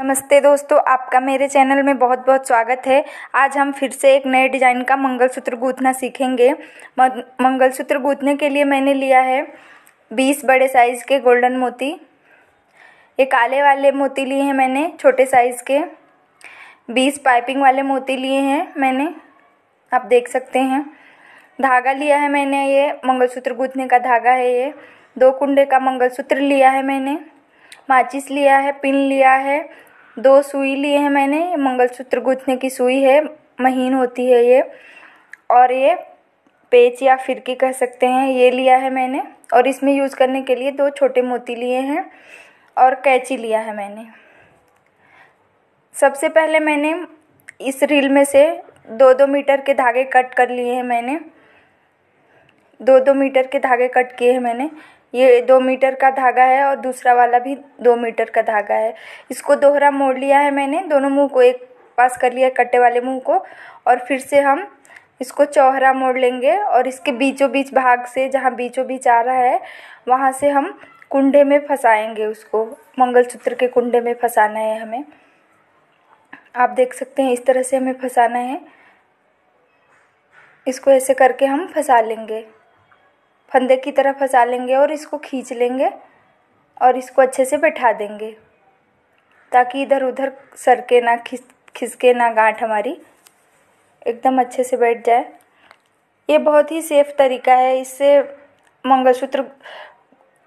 नमस्ते दोस्तों, आपका मेरे चैनल में बहुत बहुत स्वागत है। आज हम फिर से एक नए डिज़ाइन का मंगलसूत्र गूंथना सीखेंगे। मंगलसूत्र गूंथने के लिए मैंने लिया है 20 बड़े साइज़ के गोल्डन मोती। ये काले वाले मोती लिए हैं मैंने छोटे साइज़ के। 20 पाइपिंग वाले मोती लिए हैं मैंने, आप देख सकते हैं। धागा लिया है मैंने, ये मंगलसूत्र गूंथने का धागा है। ये 2 कुंडे का मंगलसूत्र लिया है मैंने। माचिस लिया है, पिन लिया है, 2 सुई लिए हैं मैंने। मंगलसूत्र गूंथने की सुई है, महीन होती है ये। और ये पेच या फिरकी कह सकते हैं, ये लिया है मैंने। और इसमें यूज़ करने के लिए 2 छोटे मोती लिए हैं और कैंची लिया है मैंने। सबसे पहले मैंने इस रील में से 2-2 मीटर के धागे कट कर लिए हैं मैंने। 2-2 मीटर के धागे कट किए हैं मैंने। ये 2 मीटर का धागा है और दूसरा वाला भी 2 मीटर का धागा है। इसको दोहरा मोड़ लिया है मैंने, दोनों मुंह को एक पास कर लिया कट्टे वाले मुंह को। और फिर से हम इसको चौहरा मोड़ लेंगे और इसके बीचों बीच भाग से, जहाँ बीचों बीच आ रहा है वहाँ से हम कुंडे में फंसाएंगे उसको। मंगलसूत्र के कुंडे में फंसाना है हमें। आप देख सकते हैं, इस तरह से हमें फंसाना है। इसको ऐसे करके हम फंसा लेंगे, फंदे की तरह फंसा लेंगे और इसको खींच लेंगे और इसको अच्छे से बैठा देंगे ताकि इधर उधर सरके ना, खिसके ना गांठ हमारी, एकदम अच्छे से बैठ जाए। ये बहुत ही सेफ तरीका है, इससे मंगलसूत्र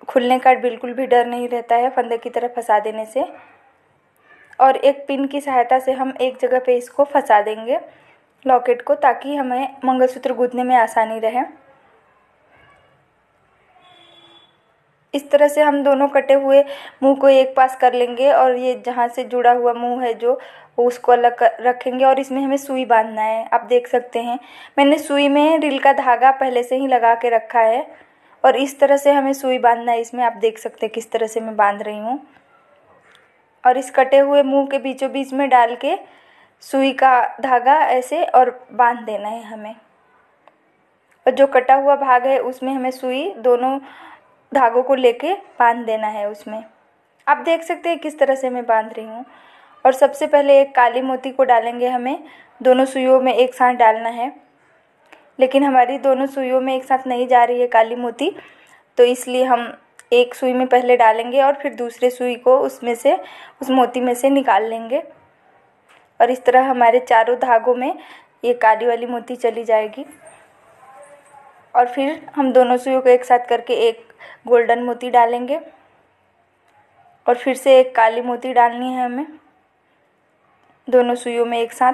खुलने का बिल्कुल भी डर नहीं रहता है फंदे की तरह फंसा देने से। और एक पिन की सहायता से हम एक जगह पे इसको फंसा देंगे लॉकेट को, ताकि हमें मंगलसूत्र गूंथने में आसानी रहे। इस तरह से हम दोनों कटे हुए मुंह को एक पास कर लेंगे और ये जहाँ से जुड़ा हुआ मुंह है जो, उसको अलग रखेंगे। और इसमें हमें सुई बांधना है। आप देख सकते हैं, मैंने सुई में रील का धागा पहले से ही लगा के रखा है और इस तरह से हमें सुई बांधना है इसमें। आप देख सकते हैं किस तरह से मैं बांध रही हूँ। और इस कटे हुए मुंह के बीचों बीच में डाल के सुई का धागा ऐसे और बांध देना है हमें। और जो कटा हुआ भाग है उसमें हमें सुई दोनों धागों को लेके बांध देना है उसमें। आप देख सकते हैं किस तरह से मैं बांध रही हूँ। और सबसे पहले एक काली मोती को डालेंगे हमें, दोनों सुइयों में एक साथ डालना है। लेकिन हमारी दोनों सुइयों में एक साथ नहीं जा रही है काली मोती, तो इसलिए हम एक सुई में पहले डालेंगे और फिर दूसरे सुई को उसमें से, उस मोती में से निकाल लेंगे। और इस तरह हमारे चारों धागों में ये काली वाली मोती चली जाएगी। और फिर हम दोनों सुइयों को एक साथ करके एक गोल्डन मोती डालेंगे और फिर से एक काली मोती डालनी है हमें दोनों सुइयों में एक साथ।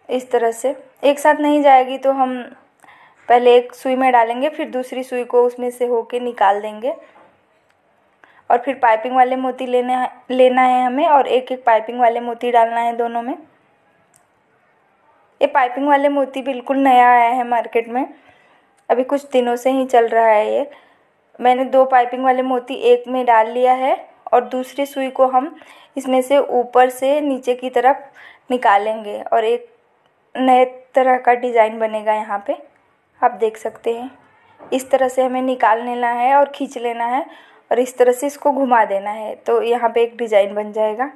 इस तरह से एक साथ नहीं जाएगी तो हम पहले एक सुई में डालेंगे, फिर दूसरी सुई को उसमें से होके निकाल देंगे। और फिर पाइपिंग वाले मोती लेना है हमें और एक एक पाइपिंग वाले मोती डालना है दोनों में। ये पाइपिंग वाले मोती बिल्कुल नया आया है मार्केट में, अभी कुछ दिनों से ही चल रहा है ये। मैंने 2 पाइपिंग वाले मोती एक में डाल लिया है और दूसरी सुई को हम इसमें से ऊपर से नीचे की तरफ निकालेंगे और एक नए तरह का डिज़ाइन बनेगा यहाँ पे। आप देख सकते हैं, इस तरह से हमें निकाल लेना है और खींच लेना है और इस तरह से इसको घुमा देना है, तो यहाँ पे एक डिज़ाइन बन जाएगा।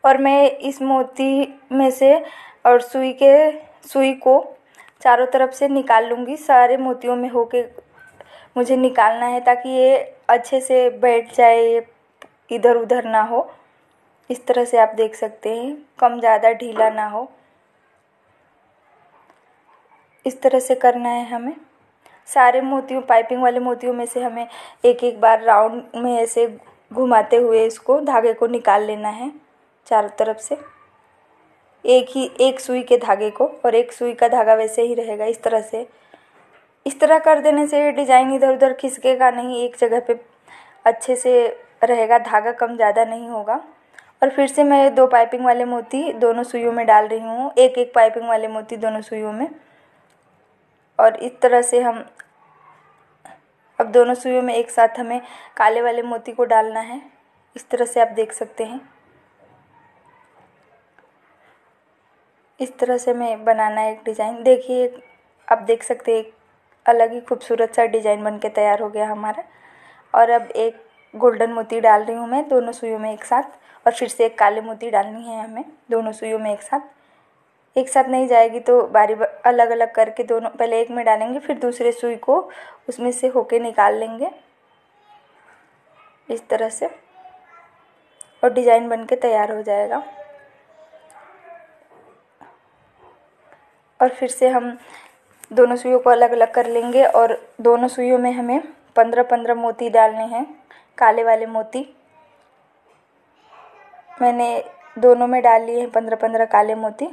और मैं इस मोती में से और सुई को चारों तरफ से निकाल लूँगी। सारे मोतियों में होके मुझे निकालना है ताकि ये अच्छे से बैठ जाए, इधर उधर ना हो। इस तरह से आप देख सकते हैं, कम ज़्यादा ढीला ना हो, इस तरह से करना है हमें। सारे मोतियों, पाइपिंग वाले मोतियों में से हमें एक एक बार राउंड में ऐसे घुमाते हुए इसको धागे को निकाल लेना है चारों तरफ से, एक सुई के धागे को। और एक सुई का धागा वैसे ही रहेगा इस तरह से। इस तरह कर देने से डिज़ाइन इधर उधर खिसकेगा नहीं, एक जगह पे अच्छे से रहेगा, धागा कम ज़्यादा नहीं होगा। और फिर से मैं 2 पाइपिंग वाले मोती दोनों सुइयों में डाल रही हूँ, एक एक पाइपिंग वाले मोती दोनों सुइयों में। और इस तरह से हम अब दोनों सुइयों में एक साथ हमें काले वाले मोती को डालना है। इस तरह से आप देख सकते हैं, इस तरह से हमें बनाना है एक डिज़ाइन। देखिए, आप देख सकते हैं एक अलग ही खूबसूरत सा डिज़ाइन बन के तैयार हो गया हमारा। और अब एक गोल्डन मोती डाल रही हूँ मैं दोनों सुइयों में एक साथ, और फिर से एक काले मोती डालनी है हमें दोनों सुइयों में एक साथ नहीं जाएगी तो बारी अलग अलग करके दोनों, पहले एक में डालेंगे फिर दूसरे सुई को उसमें से होके निकाल लेंगे इस तरह से, और डिज़ाइन बनके तैयार हो जाएगा। और फिर से हम दोनों सुइयों को अलग अलग कर लेंगे और दोनों सुइयों में हमें 15-15 मोती डालने हैं, काले वाले मोती। मैंने दोनों में डाल लिए हैं 15-15 काले मोती।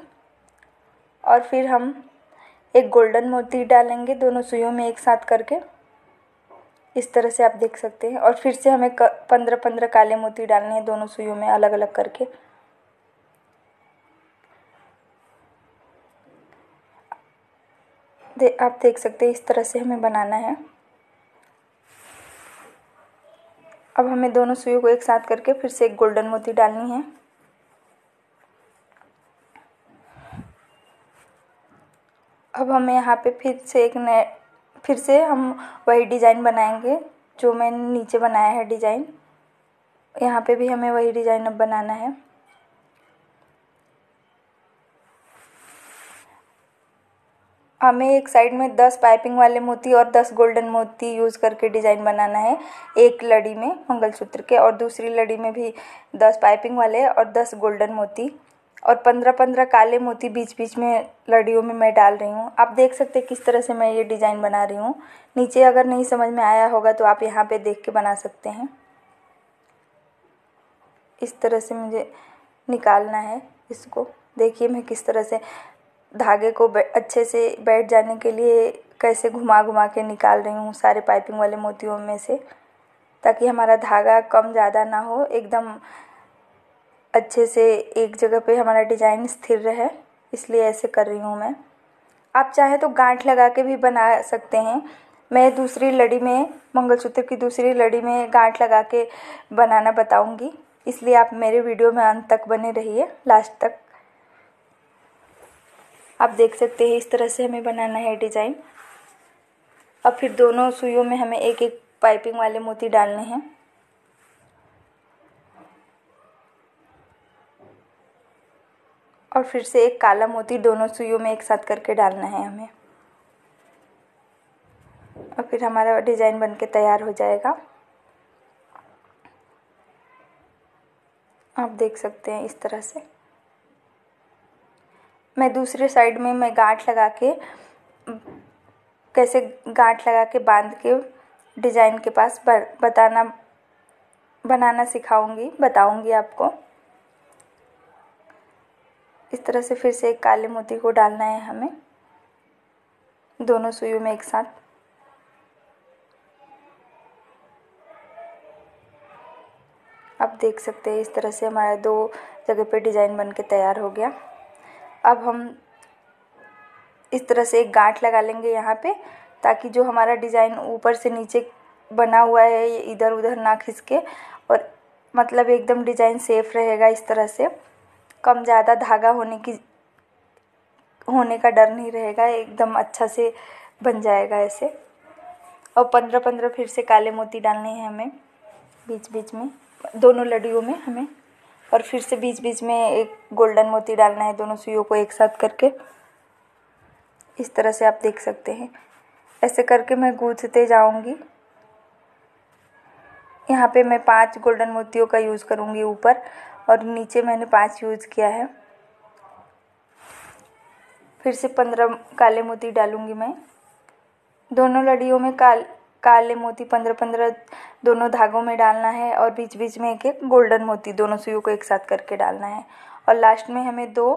और फिर हम एक गोल्डन मोती डालेंगे दोनों सुइयों में एक साथ करके, इस तरह से आप देख सकते हैं। और फिर से हमें 15-15 काले मोती डालने हैं दोनों सुइयों में अलग अलग करके। आप देख सकते हैं इस तरह से हमें बनाना है। अब हमें दोनों सुइयों को एक साथ करके फिर से एक गोल्डन मोती डालनी है। अब हमें यहाँ पे फिर से हम वही डिज़ाइन बनाएंगे जो मैंने नीचे बनाया है डिज़ाइन। यहाँ पे भी हमें वही डिज़ाइन अब बनाना है। हमें एक साइड में 10 पाइपिंग वाले मोती और 10 गोल्डन मोती यूज़ करके डिज़ाइन बनाना है एक लड़ी में मंगलसूत्र के, और दूसरी लड़ी में भी 10 पाइपिंग वाले और 10 गोल्डन मोती और 15-15 काले मोती बीच बीच में लड़ियों में मैं डाल रही हूँ। आप देख सकते हैं किस तरह से मैं ये डिज़ाइन बना रही हूँ। नीचे अगर नहीं समझ में आया होगा तो आप यहाँ पे देख के बना सकते हैं। इस तरह से मुझे निकालना है इसको। देखिए मैं किस तरह से धागे को अच्छे से बैठ जाने के लिए कैसे घुमा घुमा के निकाल रही हूँ सारे पाइपिंग वाले मोतियों में से, ताकि हमारा धागा कम ज़्यादा ना हो, एकदम अच्छे से एक जगह पे हमारा डिज़ाइन स्थिर रहे, इसलिए ऐसे कर रही हूँ मैं। आप चाहें तो गांठ लगा के भी बना सकते हैं। मैं दूसरी लड़ी में मंगलसूत्र की दूसरी लड़ी में गांठ लगा के बनाना बताऊँगी, इसलिए आप मेरे वीडियो में अंत तक बने रहिए, लास्ट तक। आप देख सकते हैं इस तरह से हमें बनाना है डिज़ाइन। अब फिर दोनों सुइयों में हमें एक एक पाइपिंग वाले मोती डालने हैं। और फिर से एक काला मोती दोनों सुइयों में एक साथ करके डालना है हमें, और फिर हमारा डिज़ाइन बनके तैयार हो जाएगा। आप देख सकते हैं इस तरह से। मैं दूसरे साइड में मैं गांठ लगा के कैसे गांठ लगा के बांध के डिज़ाइन के पास बनाना सिखाऊंगी, बताऊंगी आपको। इस तरह से फिर से एक काले मोती को डालना है हमें दोनों सुइयों में एक साथ। आप देख सकते हैं इस तरह से हमारा दो जगह पे डिज़ाइन बनके तैयार हो गया। अब हम इस तरह से एक गांठ लगा लेंगे यहाँ पे, ताकि जो हमारा डिज़ाइन ऊपर से नीचे बना हुआ है ये इधर उधर ना खिसके, और मतलब एकदम डिज़ाइन सेफ रहेगा। इस तरह से कम ज़्यादा धागा होने का डर नहीं रहेगा, एकदम अच्छा से बन जाएगा ऐसे। और 15-15 फिर से काले मोती डालने हैं हमें बीच बीच में दोनों लड़ियों में हमें, और फिर से बीच बीच में एक गोल्डन मोती डालना है दोनों सुइयों को एक साथ करके। इस तरह से आप देख सकते हैं, ऐसे करके मैं गूंथते जाऊंगी। यहाँ पे मैं 5 गोल्डन मोतियों का यूज़ करूँगी ऊपर, और नीचे मैंने 5 यूज़ किया है। फिर से 15 काले मोती डालूँगी मैं दोनों लड़ियों में। काले मोती 15-15 दोनों धागों में डालना है, और बीच बीच में एक एक गोल्डन मोती दोनों सुइयों को एक साथ करके डालना है, और लास्ट में हमें 2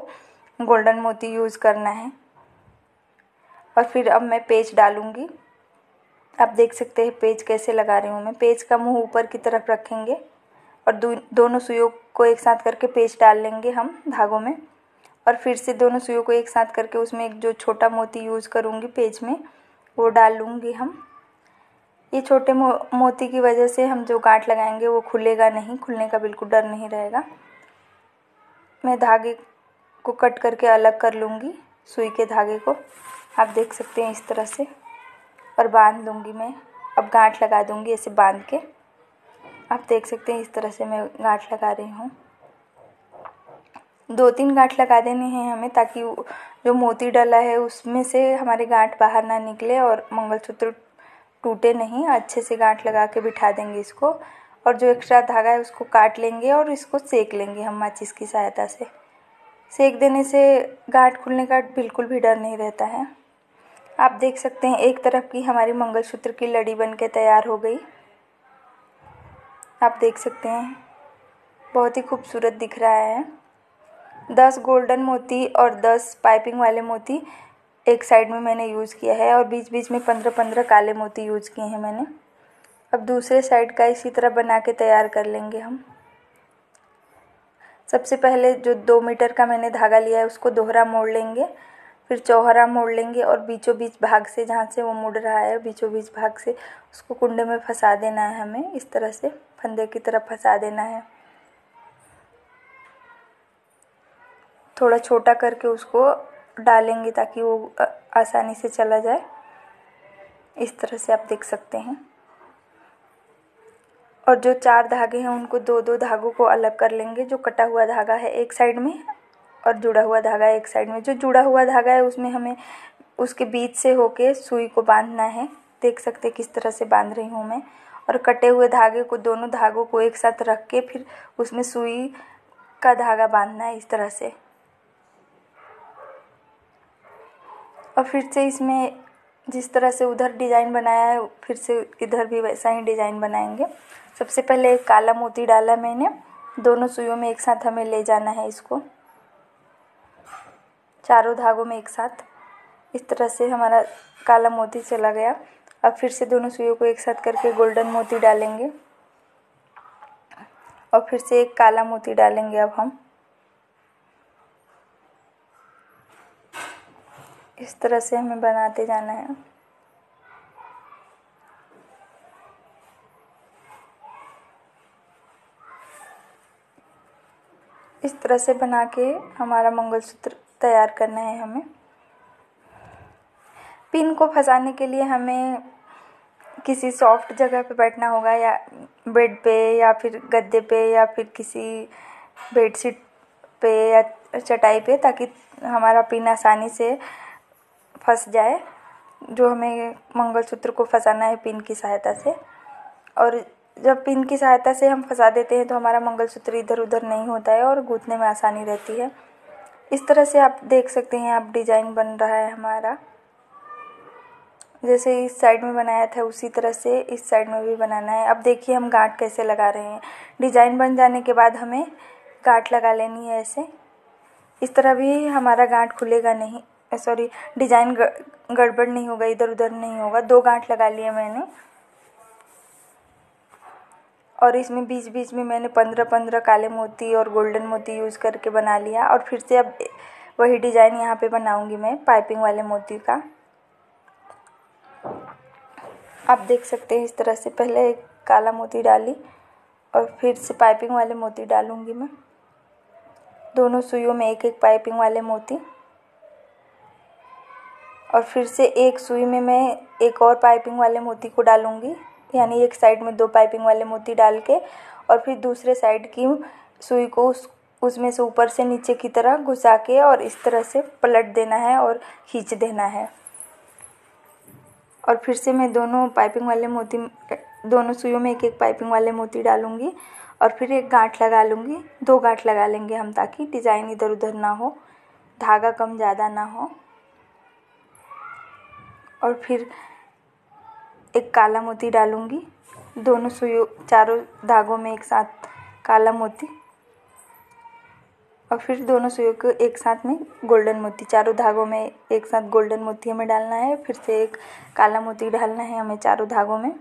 गोल्डन मोती यूज़ करना है। और फिर अब मैं पेच डालूँगी। आप देख सकते हैं पेच कैसे लगा रही हूँ मैं। पेच का मुंह ऊपर की तरफ रखेंगे और दोनों सुइयों को एक साथ करके पेच डाल लेंगे हम धागों में, और फिर से दोनों सुइयों को एक साथ करके उसमें एक जो छोटा मोती यूज़ करूँगी पेच में वो डाल लूँगी हम। ये छोटे मोती की वजह से हम जो गांठ लगाएंगे वो खुलेगा नहीं, खुलने का बिल्कुल डर नहीं रहेगा। मैं धागे को कट करके अलग कर लूँगी सुई के धागे को, आप देख सकते हैं इस तरह से, और बांध लूँगी मैं। अब गांठ लगा दूँगी ऐसे बांध के। आप देख सकते हैं इस तरह से मैं गांठ लगा रही हूँ। 2-3 गांठ लगा देने हैं हमें, ताकि जो मोती डला है उसमें से हमारी गांठ बाहर ना निकले और मंगलसूत्र टूटे नहीं। अच्छे से गांठ लगा के बिठा देंगे इसको, और जो एक्स्ट्रा धागा है उसको काट लेंगे और इसको सेक लेंगे हम माचिस की सहायता से। सेक देने से गांठ खुलने का बिल्कुल भी डर नहीं रहता है। आप देख सकते हैं एक तरफ की हमारी मंगलसूत्र की लड़ी बनके तैयार हो गई। आप देख सकते हैं बहुत ही खूबसूरत दिख रहा है। 10 गोल्डन मोती और 10 पाइपिंग वाले मोती एक साइड में मैंने यूज़ किया है, और बीच बीच में 15-15 काले मोती यूज़ किए हैं मैंने। अब दूसरे साइड का इसी तरह बना के तैयार कर लेंगे हम। सबसे पहले जो 2 मीटर का मैंने धागा लिया है उसको दोहरा मोड़ लेंगे, फिर चौहरा मोड़ लेंगे, और बीचों बीच भाग से, जहाँ से वो मुड़ रहा है बीचों बीच भाग से उसको कुंडे में फंसा देना है हमें। इस तरह से फंदे की तरफ फंसा देना है। थोड़ा छोटा करके उसको डालेंगे ताकि वो आसानी से चला जाए। इस तरह से आप देख सकते हैं। और जो 4 धागे हैं उनको 2-2 धागों को अलग कर लेंगे। जो कटा हुआ धागा है एक साइड में और जुड़ा हुआ धागा एक साइड में। जो जुड़ा हुआ धागा है उसमें हमें उसके बीच से होके सुई को बांधना है। देख सकते हैं किस तरह से बांध रही हूँ मैं। और कटे हुए धागे को, दोनों धागों को एक साथ रख के फिर उसमें सुई का धागा बांधना है इस तरह से। और फिर से इसमें जिस तरह से उधर डिज़ाइन बनाया है फिर से इधर भी वैसा ही डिज़ाइन बनाएंगे। सबसे पहले एक काला मोती डाला मैंने, दोनों सुइयों में एक साथ हमें ले जाना है इसको, चारों धागों में एक साथ। इस तरह से हमारा काला मोती चला गया। अब फिर से दोनों सुइयों को एक साथ करके गोल्डन मोती डालेंगे, और फिर से एक काला मोती डालेंगे। अब हम इस तरह से हमें बनाते जाना है। इस तरह से बना के हमारा मंगलसूत्र तैयार करना है हमें। पिन को फंसाने के लिए हमें किसी सॉफ्ट जगह पे बैठना होगा, या बेड पे या फिर गद्दे पे या फिर किसी बेडशीट पे या चटाई पे, ताकि हमारा पिन आसानी से फंस जाए। जो हमें मंगलसूत्र को फंसाना है पिन की सहायता से। और जब पिन की सहायता से हम फंसा देते हैं तो हमारा मंगलसूत्र इधर उधर नहीं होता है और गूंथने में आसानी रहती है। इस तरह से आप देख सकते हैं आप डिज़ाइन बन रहा है हमारा। जैसे इस साइड में बनाया था उसी तरह से इस साइड में भी बनाना है। अब देखिए हम गांठ कैसे लगा रहे हैं। डिज़ाइन बन जाने के बाद हमें गांठ लगा लेनी है ऐसे। इस तरह भी हमारा गांठ खुलेगा नहीं, सॉरी डिज़ाइन गड़बड़ नहीं होगा, इधर उधर नहीं होगा। 2 गांठ लगा लिए मैंने, और इसमें बीच बीच में मैंने 15-15 काले मोती और गोल्डन मोती यूज़ करके बना लिया। और फिर से अब वही डिज़ाइन यहाँ पे बनाऊंगी मैं पाइपिंग वाले मोती का। आप देख सकते हैं इस तरह से पहले एक काला मोती डाली और फिर से पाइपिंग वाले मोती डालूंगी मैं। दोनों सुइयों में एक एक पाइपिंग वाले मोती, और फिर से एक सुई में मैं एक और पाइपिंग वाले मोती को डालूंगी। यानी एक साइड में 2 पाइपिंग वाले मोती डाल के, और फिर दूसरे साइड की सुई को उसमें से ऊपर से नीचे की तरह घुसा के और इस तरह से पलट देना है और खींच देना है। और फिर से मैं दोनों सुइयों में एक एक पाइपिंग वाले मोती डालूंगी, और फिर एक गांठ लगा लूँगी। 2 गांठ लगा लेंगे हम, ताकि डिज़ाइन इधर उधर ना हो, धागा कम ज़्यादा ना हो। और फिर एक काला मोती डालूंगी, दोनों सुइयों चारों धागों में एक साथ काला मोती, और फिर दोनों सुइयों को एक साथ में गोल्डन मोती, चारों धागों में एक साथ गोल्डन मोती हमें डालना है। फिर से एक काला मोती डालना है हमें चारों धागों में।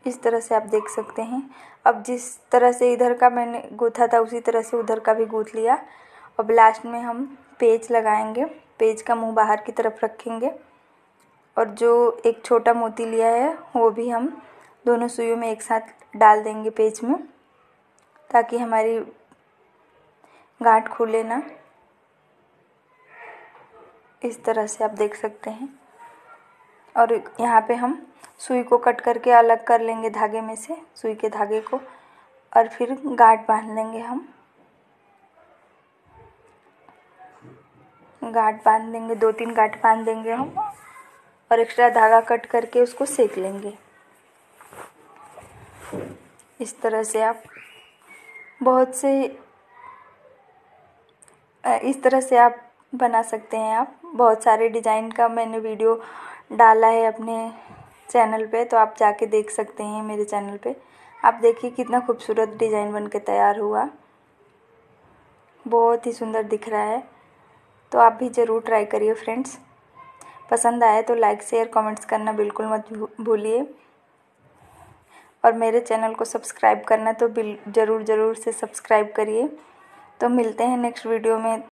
इस तरह से आप देख सकते हैं। अब जिस तरह से इधर का मैंने गूँथा था उसी तरह से उधर का भी गूँथ लिया। अब लास्ट में हम पेच लगाएंगे। पेच का मुंह बाहर की तरफ रखेंगे, और जो एक छोटा मोती लिया है वो भी हम दोनों सुइयों में एक साथ डाल देंगे पेच में, ताकि हमारी गांठ खुले ना। इस तरह से आप देख सकते हैं। और यहाँ पे हम सुई को कट करके अलग कर लेंगे धागे में से, सुई के धागे को, और फिर गांठ बांध लेंगे हम। गांठ बांध देंगे, 2-3 गांठ बांध देंगे हम, और एक्स्ट्रा धागा कट करके उसको सेक लेंगे। इस तरह से आप इस तरह से आप बना सकते हैं। आप बहुत सारे डिज़ाइन का मैंने वीडियो डाला है अपने चैनल पे, तो आप जाके देख सकते हैं मेरे चैनल पे। आप देखिए कितना खूबसूरत डिज़ाइन बन के तैयार हुआ, बहुत ही सुंदर दिख रहा है। तो आप भी ज़रूर ट्राई करिए फ्रेंड्स। पसंद आए तो लाइक शेयर कमेंट्स करना बिल्कुल मत भूलिए, और मेरे चैनल को सब्सक्राइब करना तो ज़रूर से सब्सक्राइब करिए। तो मिलते हैं नेक्स्ट वीडियो में।